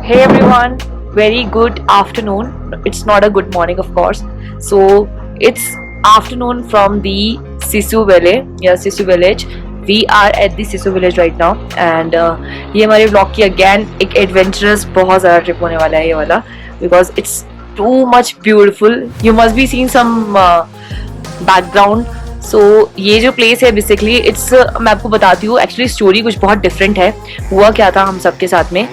Hey everyone, very good afternoon. It's not a good morning, of course. So it's afternoon from the Sisu Valley, yeah, Sisu village. We are at the Sisu village right now, and ये हमारे vlog की again एक adventurous बहुत ज़्यादा trip होने वाला है ये वाला, because it's too much beautiful. You must be seeing some background. सो ये जो प्लेस है बेसिकली इट्स मैं आपको बताती हूँ. एक्चुअली स्टोरी कुछ बहुत डिफरेंट है. हुआ क्या था हम सबके साथ में,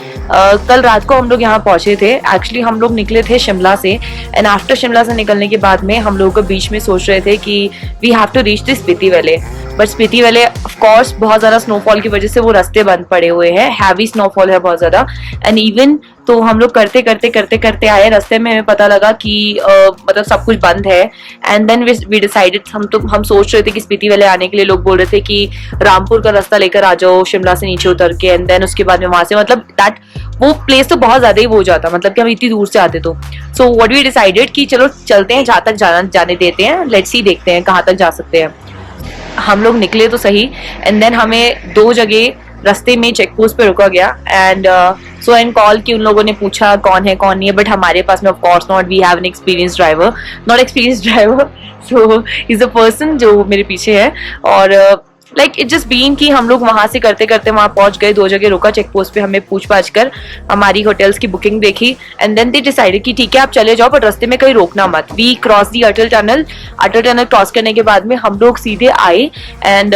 कल रात को हम लोग यहाँ पहुंचे थे. एक्चुअली हम लोग निकले थे शिमला से, एंड आफ्टर शिमला से निकलने के बाद में हम लोग बीच में सोच रहे थे कि we have to reach the Spiti valley. But Spiti valley of course बहुत ज़्यादा स्नोफॉल की वजह से वो रास्ते बंद पड़े हुए हैं. हैवी स्नोफॉल है बहुत ज़्यादा. एंड इवन तो हम लोग करते करते करते करते आए, रास्ते में हमें पता लगा कि मतलब सब कुछ बंद है. एंड देन वी डिसाइडेड, हम सोच रहे थे कि स्पीति वैली आने के लिए लोग बोल रहे थे कि रामपुर का रास्ता लेकर आ जाओ शिमला से नीचे उतर के, एंड देन उसके बाद में वहां से मतलब दैट वो प्लेस तो बहुत ज्यादा ही वो हो जाता, मतलब कि हम इतनी दूर से आते. तो सो व्हाट वी डिसाइडेड कि चलो चलते हैं, जहाँ तक जाने देते हैं, लेट्स सी देखते हैं कहाँ तक जा सकते हैं. हम लोग निकले तो सही, एंड देन हमें 2 जगह रास्ते में चेक पोस्ट पे रुका गया. एंड सो एंड कॉल की उन लोगों ने पूछा कौन है कौन नहीं है, बट हमारे पास में of course not, we have an experience driver, not experience driver. So is a person जो मेरे पीछे है. और लाइक इट जस्ट बीन कि हम लोग वहां से करते करते वहां पहुंच गए. 2 जगह रुका चेक पोस्ट पे, हमें पूछ पाछ कर हमारी होटल्स की बुकिंग देखी, एंड देन दे डिसाइडेड कि ठीक है आप चले जाओ, बट रास्ते में कहीं रोकना मत. We cross the Atal tunnel. Atal tunnel cross करने के बाद में हम लोग सीधे आए, and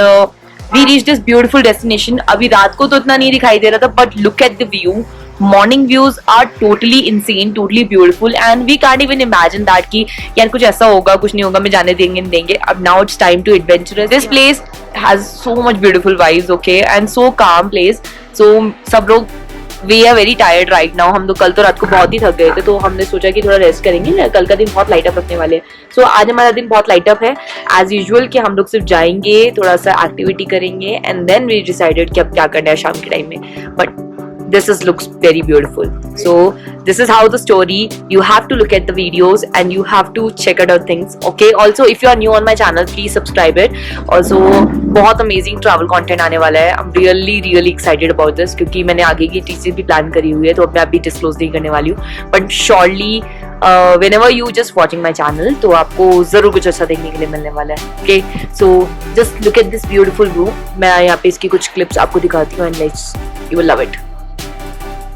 we reach this beautiful destination. अभी रात को तो इतना नहीं दिखाई दे रहा था, but look at the view. Morning views are totally insane, totally beautiful, and we can't even imagine that कि यार कुछ ऐसा होगा कुछ नहीं होगा, मैं जाने देंगे. अब now it's time to adventurous. This place has so much beautiful vibes, okay, and so calm place. So सब लोग we are very tired right now. हम लोग कल तो रात को बहुत ही थक गए थे, तो हमने सोचा कि थोड़ा रेस्ट करेंगे. कल का दिन बहुत लाइट अप रखने वाले हैं. सो आज हमारा दिन बहुत लाइट अप है एज यूजुअल, कि हम लोग सिर्फ जाएंगे, थोड़ा सा एक्टिविटी करेंगे, एंड देन वी डिसाइडेड कि अब क्या करना है शाम के टाइम में. But this looks very beautiful. So this is how the story. You have to look at the videos and you have to check out things, okay? Also if you are new on my channel, please subscribe it. Also बहुत amazing travel content आने वाला है. I'm really excited about this, क्योंकि मैंने आगे की चीजें भी प्लान करी हुई है, तो अब मैं अभी डिस्क्लोज नहीं करने वाली हूँ. But surely whenever you just watching my channel, तो आपको जरूर कुछ अच्छा देखने के लिए मिलने वाला है. Okay, so just look at this beautiful view. मैं यहाँ पे इसकी कुछ क्लिप्स आपको दिखाती हूँ, and let's you will love it.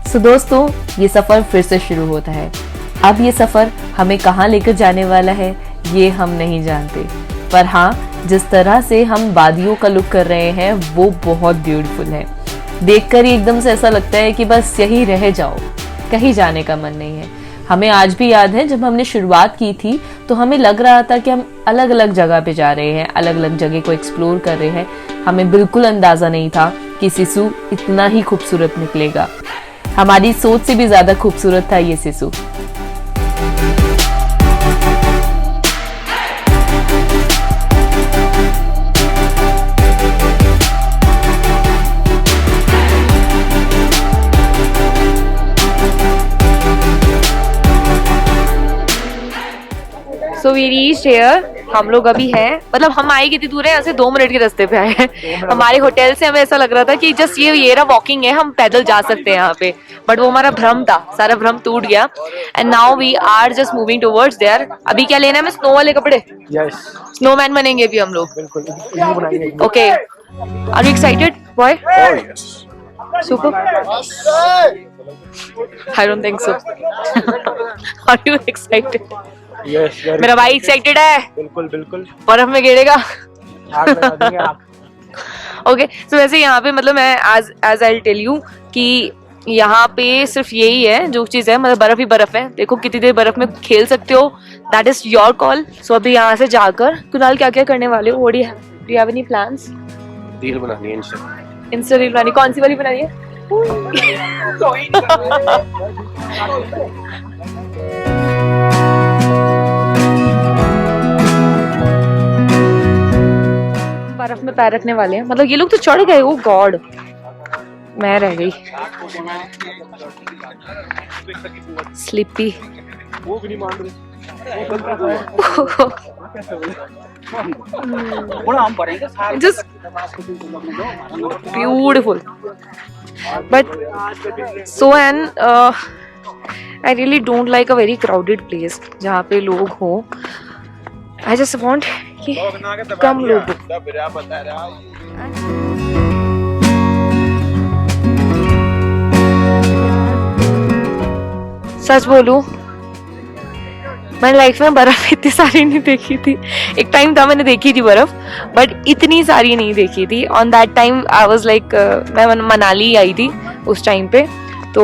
सो दोस्तों, ये सफ़र फिर से शुरू होता है. अब ये सफ़र हमें कहाँ लेकर जाने वाला है ये हम नहीं जानते, पर हाँ जिस तरह से हम वादियों का लुक कर रहे हैं वो बहुत ब्यूटीफुल है. देखकर ही एकदम से ऐसा लगता है कि बस यहीं रह जाओ, कहीं जाने का मन नहीं है. हमें आज भी याद है जब हमने शुरुआत की थी तो हमें लग रहा था कि हम अलग अलग जगह पे जा रहे हैं, अलग अलग जगह को एक्सप्लोर कर रहे हैं. हमें बिल्कुल अंदाज़ा नहीं था कि सिसु इतना ही खूबसूरत निकलेगा. हमारी सोच से भी ज्यादा खूबसूरत था ये Sissu. So we reached here. हम लोग अभी हैं, मतलब हम आए कितनी दूर है यहाँ से, 2 मिनट के रास्ते पे आए हैं. हमारे होटल से हमें ऐसा लग रहा था कि जस्ट ये रहा वॉकिंग है, हम पैदल जा सकते हैं यहाँ पे. बट वो हमारा भ्रम था, सारा भ्रम टूट गया. And now we are just moving towards there. अभी क्या लेना है, हमें स्नो वाले कपड़े. यस, स्नोमैन बनेंगे अभी हम लोग. बिल्कुल. Okay, are you excited boy? Super. I don't think so. Are you excited? Yes, मेरा भाई एक्साइटेड है. बिल्कुल. बर्फ में गिरेगा. ओके, सो वैसे यहाँ पे मतलब मैं एज आई टेल यू कि यहाँ पे सिर्फ यही है जो चीज़ है, मतलब बर्फ ही बर्फ है. देखो कितनी देर बर्फ में खेल सकते हो, दैट इज योर कॉल. सो अभी यहाँ से जाकर कुणाल क्या क्या करने वाले हो? Do you have any plans? Reel बनानी है, इंस्टा रील बनानी. कौन सी वाली बनानी है? बर्फ में पैर रखने वाले हैं, मतलब ये लोग तो चढ़ गए. ओ गॉड, मैं रह गई sleepy. Just beautiful. But so and I really don't like a very crowded place जहाँ पे लोग हो. I just want कि कम लोग हो. सच बोलूं, मैंने लाइफ में बर्फ इतनी सारी नहीं देखी थी. एक टाइम था मैंने देखी थी बर्फ, बट इतनी सारी नहीं देखी थी. On that time I was like, मैं मनाली आई थी उस टाइम पे, तो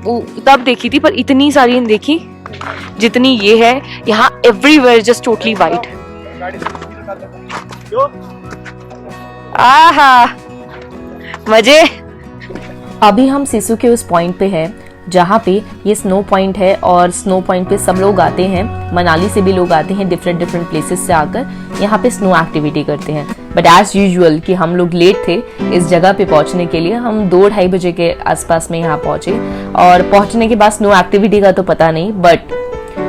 वो तब देखी थी, पर इतनी सारी नहीं देखी जितनी ये है. यहाँ एवरीवेयर जस्ट टोटली वाइट. आहा मजे. अभी हम सिसु के उस पॉइंट पे हैं जहाँ पे ये स्नो पॉइंट है, और स्नो पॉइंट पे सब लोग आते हैं. मनाली से भी लोग आते हैं, डिफरेंट प्लेसेस से आकर यहाँ पे स्नो एक्टिविटी करते हैं. बट एज यूजुअल कि हम लोग लेट थे इस जगह पे पहुँचने के लिए. हम 2-2:30 बजे के आसपास में यहाँ पहुँचे, और पहुँचने के बाद स्नो एक्टिविटी का तो पता नहीं. बट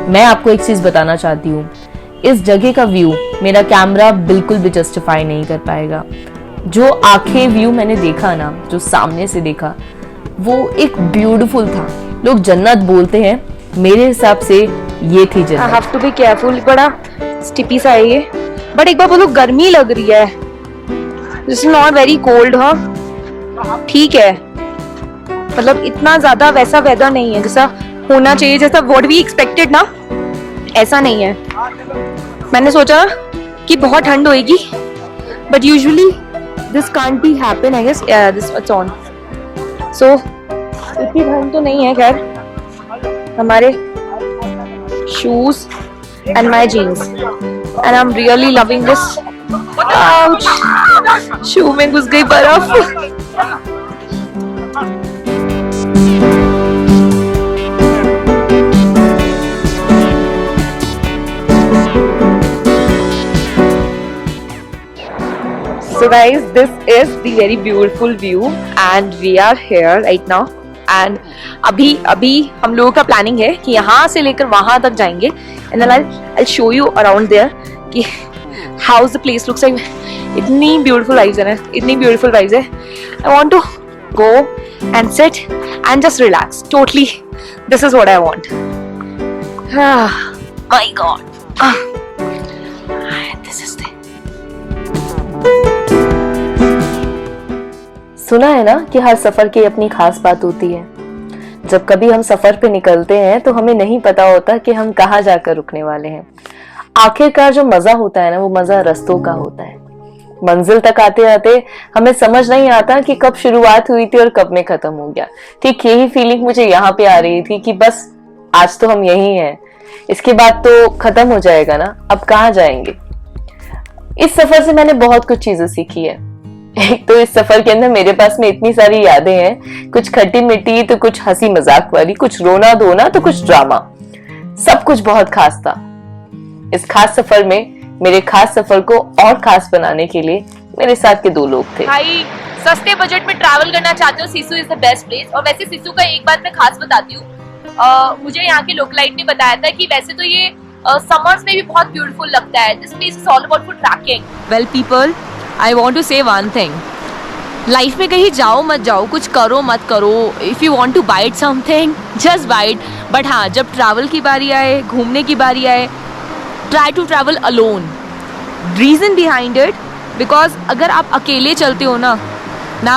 मैं आपको एक चीज़ बताना चाहती हूँ, इस जगह का व्यू मेरा कैमरा बिल्कुल भी जस्टिफाई नहीं कर पाएगा. जो आंखें व्यू मैंने देखा ना, जो सामने से देखा, वो एक ब्यूटीफुल था. लोग जन्नत बोलते हैं, मेरे हिसाब से ये थी जन्नत. I have to be careful. बड़ा स्टिपी सा है ये, बट एक बार बोलो गर्मी लग रही है. It's not very cold, हाँ ठीक है. मतलब इतना ज्यादा वैसा वेदर नहीं है जैसा होना चाहिए, जैसा what we expected ना, ऐसा नहीं है. मैंने सोचा कि बहुत ठंड होएगी, but usually this can't be happen, I guess. Yeah, this it's on. So इतनी ठंड तो नहीं है. खैर हमारे shoes and my jeans, and I'm really loving this. Ouch! शू में घुस गई बर्फ. So guys, this is the very beautiful view and we are here right now. And अभी हम लोगों का प्लानिंग है कि यहाँ से लेकर वहाँ तक जाएंगे. And then I'll show you around there कि how's the place looks like. इतनी beautiful vibes है ना, इतनी beautiful vibes है. I want to go and sit and just relax. Totally, this is what I want. My God. This is the. सुना है ना कि हर सफर की अपनी खास बात होती है. जब कभी हम सफर पे निकलते हैं तो हमें नहीं पता होता कि हम कहाँ जाकर रुकने वाले हैं. आखिरकार जो मजा होता है ना, वो मजा रास्तों का होता है. मंजिल तक आते आते हमें समझ नहीं आता कि कब शुरुआत हुई थी और कब में खत्म हो गया. ठीक यही फीलिंग मुझे यहाँ पे आ रही थी कि बस आज तो हम यही हैं, इसके बाद तो खत्म हो जाएगा ना, अब कहाँ जाएंगे. इस सफर से मैंने बहुत कुछ चीजें सीखी है. एक तो इस सफर के अंदर मेरे पास में इतनी सारी यादें हैं, कुछ खट्टी मिट्टी तो कुछ हंसी मजाक वाली, कुछ रोना धोना तो कुछ ड्रामा. सब कुछ बहुत खास था. इस खास सफर में मेरे खास सफर को और खास बनाने के लिए मेरे साथ के 2 लोग थे. भाई सस्ते बजट में ट्रैवल करना चाहते हो, Sissu is the best place. और वैसे सिसु का एक बात मैं खास बताती हूँ, मुझे यहाँ के लोकलाइट ने बताया था कि वैसे तो ये समर्स में भी बहुत ब्यूटीफुल लगता है. This place is all about for trekking. Well people, I want to say one thing. Life में कहीं जाओ मत जाओ, कुछ करो मत करो, if you want to bite something just bite. But हाँ, जब ट्रैवल की बारी आए, घूमने की बारी आए, try to travel alone. Reason behind it, because अगर आप अकेले चलते हो ना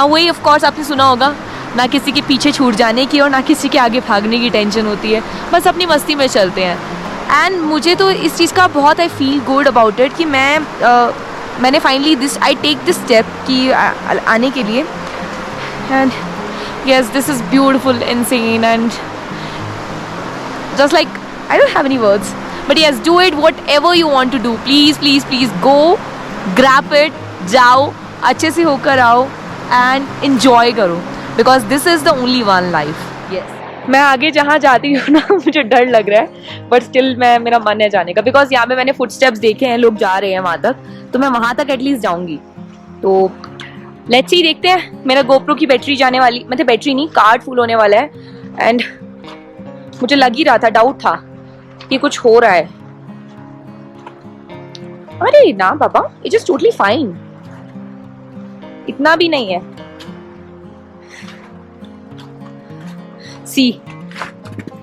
वही ऑफ कोर्स आपने सुना होगा, ना किसी के पीछे छूट जाने की और ना किसी के आगे भागने की टेंशन होती है. बस अपनी मस्ती में चलते हैं. एंड मुझे तो इस चीज़ का बहुत I feel good about it कि मैंने finally I take this step कि आने के लिए. And yes, this is beautiful, insane, and just like I don't have any words. But yes, do it whatever you want to do. Please please please go, grab it, जाओ, अच्छे से होकर आओ and enjoy करो, because this is the only one life. Yes, मैं आगे जहाँ जाती हूँ ना मुझे डर लग रहा है, बट स्टिल मेरा मन है जाने का, बिकॉज यहाँ पे मैंने फुटस्टेप्स देखे हैं, लोग जा रहे हैं वहाँ तक, तो मैं वहाँ तक एटलीस्ट जाऊँगी. तो लेट्स सी, देखते हैं. मेरा गोप्रो की बैटरी जाने वाली, मतलब बैटरी नहीं, कार्ड फुल होने वाला है. एंड मुझे लग ही रहा था, डाउट था कि कुछ हो रहा है। अरे ना पापा, इट इज टोटली फाइन, इतना भी नहीं है। See,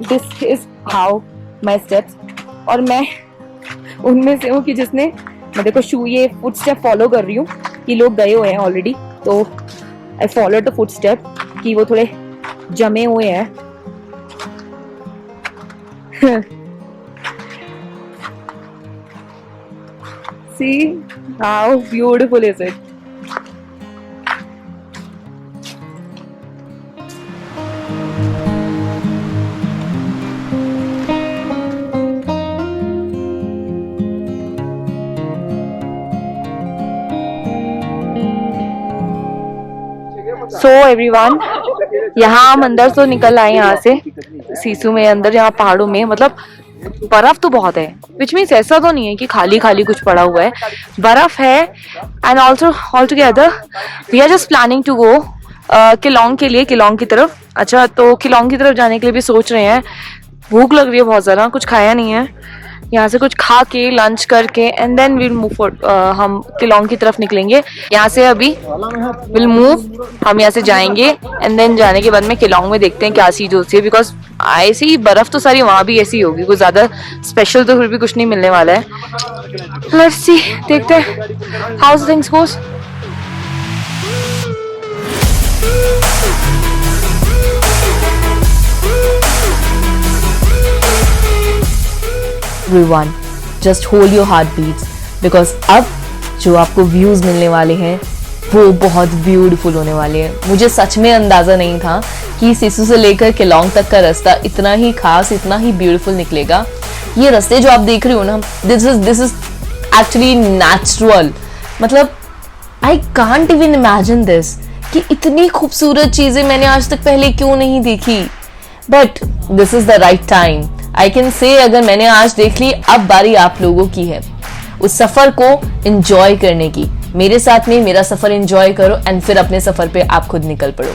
this is how my steps, और मैं उनमें से हूँ कि जिसने, मैं देखो शू ये फुट स्टेप फॉलो कर रही हूँ, कि लोग गए हुए हैं ऑलरेडी, तो I follow the foot step कि वो थोड़े जमे हुए हैं। See how beautiful is it? So everyone, यहाँ हम अंदर तो निकल आए यहाँ से सीसू में, अंदर यहाँ पहाड़ों में, मतलब बर्फ तो बहुत है, विच मीन्स ऐसा तो नहीं है कि खाली खाली कुछ पड़ा हुआ है, बर्फ है। And also all together we are just planning to go Keylong के लिए, किलोंग की तरफ। अच्छा, तो किलोंग की तरफ जाने के लिए भी सोच रहे हैं। भूख लग रही है बहुत ज़्यादा, कुछ खाया नहीं है, यहाँ से कुछ खा के लंच करके एंड देन विल मूव, हम किलोंग की तरफ निकलेंगे। यहाँ से अभी विल मूव, हम यहाँ से जाएंगे एंड देन जाने के बाद में किलोंग में देखते हैं क्या चीज़ होती है, बिकॉज ऐसी ही बर्फ तो सारी वहाँ भी ऐसी होगी, कुछ ज़्यादा स्पेशल तो फिर भी कुछ नहीं मिलने वाला है। लेट्स सी, देखते हैं how things goes. Everyone, just hold your heartbeats because अब जो आपको व्यूज मिलने वाले हैं वो बहुत ब्यूटीफुल होने वाले हैं। मुझे सच में अंदाजा नहीं था कि सिसु से लेकर किलोंग तक का रास्ता इतना ही खास, इतना ही ब्यूटीफुल निकलेगा। ये रास्ते जो आप देख रहे हो ना, दिस इज एक्चुअली नेचुरल, मतलब I can't even imagine this कि इतनी खूबसूरत चीजें मैंने आज तक पहले क्यों नहीं देखी। But this is the right time, I can say अगर मैंने आज देख ली, अब बारी आप लोगों की है उस सफर को एंजॉय करने की। मेरे साथ में मेरा सफर एंजॉय करो एंड फिर अपने सफर पे आप खुद निकल पड़ो।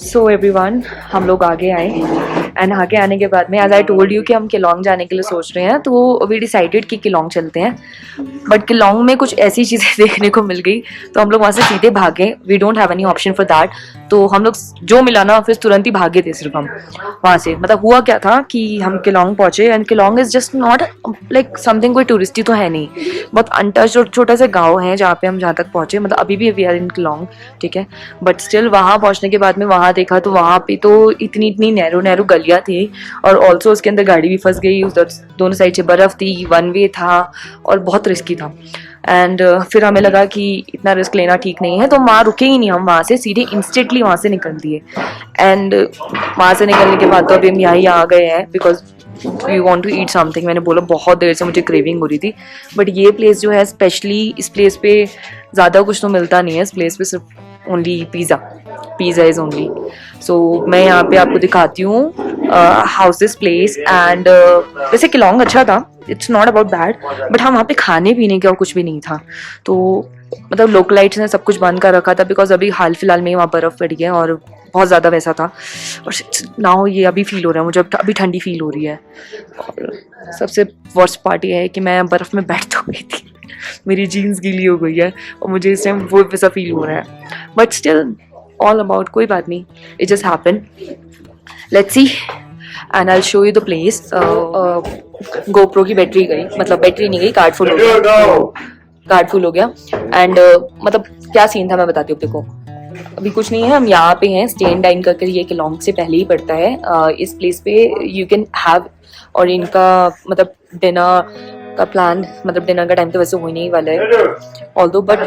सो एवरीवन, हम लोग आगे आए एंड आगे आने के बाद में एज आई टोल्ड यू कि हम किलोंग जाने के लिए सोच रहे हैं, तो वी डिसाइडेड कि किलोंग चलते हैं। बट किलोंग में कुछ ऐसी चीज़ें देखने को मिल गई तो हम लोग वहाँ से सीधे भागे, we don't have any option for that. तो हम लोग जो मिला ना फिर तुरंत ही भागे थे सिर्फ हम वहाँ से। मतलब हुआ क्या था कि हम किलोंग पहुँचे and Keylong is just not like something, कोई टूरिस्टी तो है नहीं, बहुत अनटच और छोटा सा गाँव है जहाँ पे हम जहाँ तक पहुँचे। मतलब अभी भी वी आर इन किलोंग, ठीक है, बट स्टिल वहाँ पहुँचने के बाद में वहाँ देखा तो वहाँ पे तो इतनी नैरो नैरो गलियाँ थी और ऑल्सो उसके अंदर गाड़ी भी फंस गई, उस दोनों साइड से बर्फ़ थी, वन वे था और बहुत रिस्की था। एंड फिर हमें लगा कि इतना रिस्क लेना ठीक नहीं है, तो वहाँ रुके ही नहीं, हम वहाँ से सीधे इंस्टेंटली वहाँ से निकल दिए। एंड वहाँ से निकलने के बाद तो अभी हम यहाँ आ गए हैं because we want to eat something. मैंने बोला बहुत देर से मुझे क्रेविंग हो रही थी, बट ये प्लेस जो है स्पेशली, इस प्लेस पे ज़्यादा कुछ तो मिलता नहीं है, इस प्लेस पे सिर्फ ओनली पिज़्ज़ा इज़ ओनली। सो मैं यहाँ पे आपको दिखाती हूँ हाउस दिस प्लेस। एंड वैसे किलोंग अच्छा था, it's not about bad, but हम वहाँ पे खाने पीने का कुछ भी नहीं था। तो मतलब लोकलाइट्स ने सब कुछ बंद कर रखा था बिकॉज अभी हाल फिलहाल में वहाँ बर्फ़ पड़ी है और बहुत ज़्यादा वैसा था। और नाउ ये अभी फील हो रहा है मुझे, अभी ठंडी फील हो रही है। और सबसे वर्स्ट पार्ट ये है कि मैं बर्फ़ में बैठ तो गई थी, मेरी जीन्स गीली हो गई है और मुझे इस टाइम वो वैसा फील हो रहा है। बट स्टिल all about, कोई बात नहीं, it just happened. Let's see and I'll show you the place. GoPro की बैटरी गई, मतलब बैटरी नहीं गई, कार्ड फुल हो गया एंड मतलब क्या सीन था मैं बताती हूँ देखो. अभी कुछ नहीं है, हम यहाँ पे हैं, स्टे एंड डाइन करके ये केलोंग से पहले ही पड़ता है. इस प्लेस पे यू कैन हैव, और इनका मतलब डिनर का प्लान, मतलब डिनर का टाइम तो वैसे होने ही वाला है ऑल्दो, बट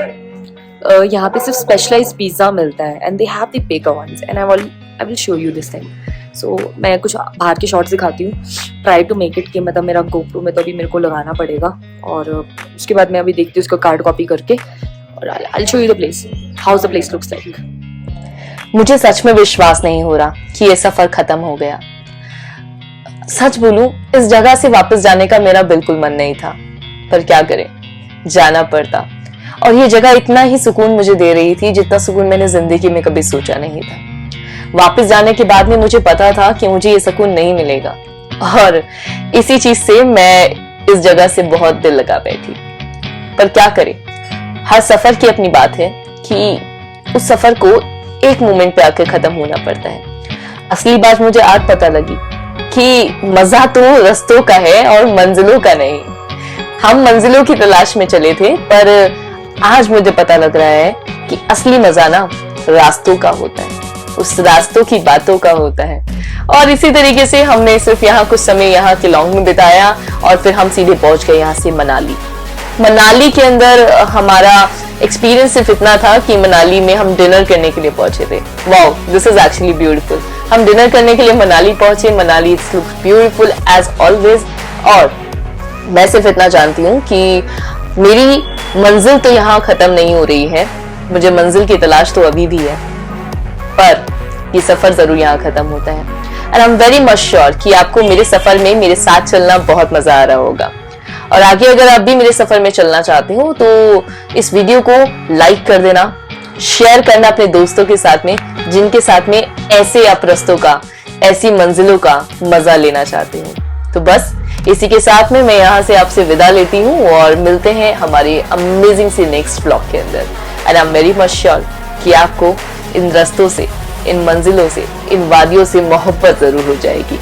यहाँ पे सिर्फ स्पेशलाइज्ड पिज्ज़ा मिलता है and they have the bigger ones and I will show you this time. So मैं कुछ बाहर के शॉट्स दिखाती हूँ, ट्राई टू मेक इट कि मतलब मेरा GoPro में तो अभी मेरे को लगाना पड़ेगा, और उसके बाद मैं अभी देखती हूँ उसको कार्ड कॉपी करके, और I'll show you the place, how the place looks like. मुझे सच में विश्वास नहीं हो रहा कि ये सफर खत्म हो गया. सच बोलूं, इस जगह से वापस जाने का मेरा बिल्कुल मन नहीं था, पर क्या करें, जाना पड़ता. और ये जगह इतना ही सुकून मुझे दे रही थी जितना सुकून मैंने जिंदगी में कभी सोचा नहीं था. वापस जाने के बाद में मुझे पता था कि मुझे ये सुकून नहीं मिलेगा, और इसी चीज से मैं इस जगह से बहुत दिल लगा बैठी. पर क्या करें, हर सफर की अपनी बात है कि उस सफर को एक मोमेंट पे आकर खत्म होना पड़ता है. असली बात मुझे आज पता लगी कि मजा तो रास्तों का है और मंजिलों का नहीं. हम मंजिलों की तलाश में चले थे, पर आज मुझे पता लग रहा है कि असली मजा ना रास्तों का होता है, उस रास्तों की बातों का होता है. और इसी तरीके से हमने सिर्फ यहाँ कुछ समय यहाँ केलोंग में बिताया, और फिर हम सीधे पहुंच गए यहाँ से मनाली के अंदर. हमारा एक्सपीरियंस सिर्फ इतना था कि मनाली में हम डिनर करने के लिए पहुंचे थे. Wow, this is actually beautiful. हम डिनर करने के लिए मनाली पहुंचे. Manali it's looks beautiful as always. और मैं सिर्फ इतना जानती हूँ कि मेरी मंजिल तो यहाँ खत्म नहीं हो रही है, मुझे मंजिल की तलाश तो अभी भी है, पर ये सफर जरूर यहाँ खत्म होता है. And I am very much sure कि आपको मेरे सफर में मेरे साथ चलना बहुत मजा आ रहा होगा. और आगे अगर आप भी मेरे सफर में चलना चाहते हो तो इस वीडियो को लाइक कर देना, शेयर करना अपने दोस्तों के साथ में जिनके साथ में ऐसे आप रास्तों का, ऐसी मंजिलों का मजा लेना चाहते हो. तो बस इसी के साथ में मैं यहाँ से आपसे विदा लेती हूँ, और मिलते हैं हमारे अमेजिंग से नेक्स्ट ब्लॉग के अंदर. And I am very much sure कि आपको इन रास्तों से, इन मंजिलों से, इन वादियों से मोहब्बत जरूर हो जाएगी.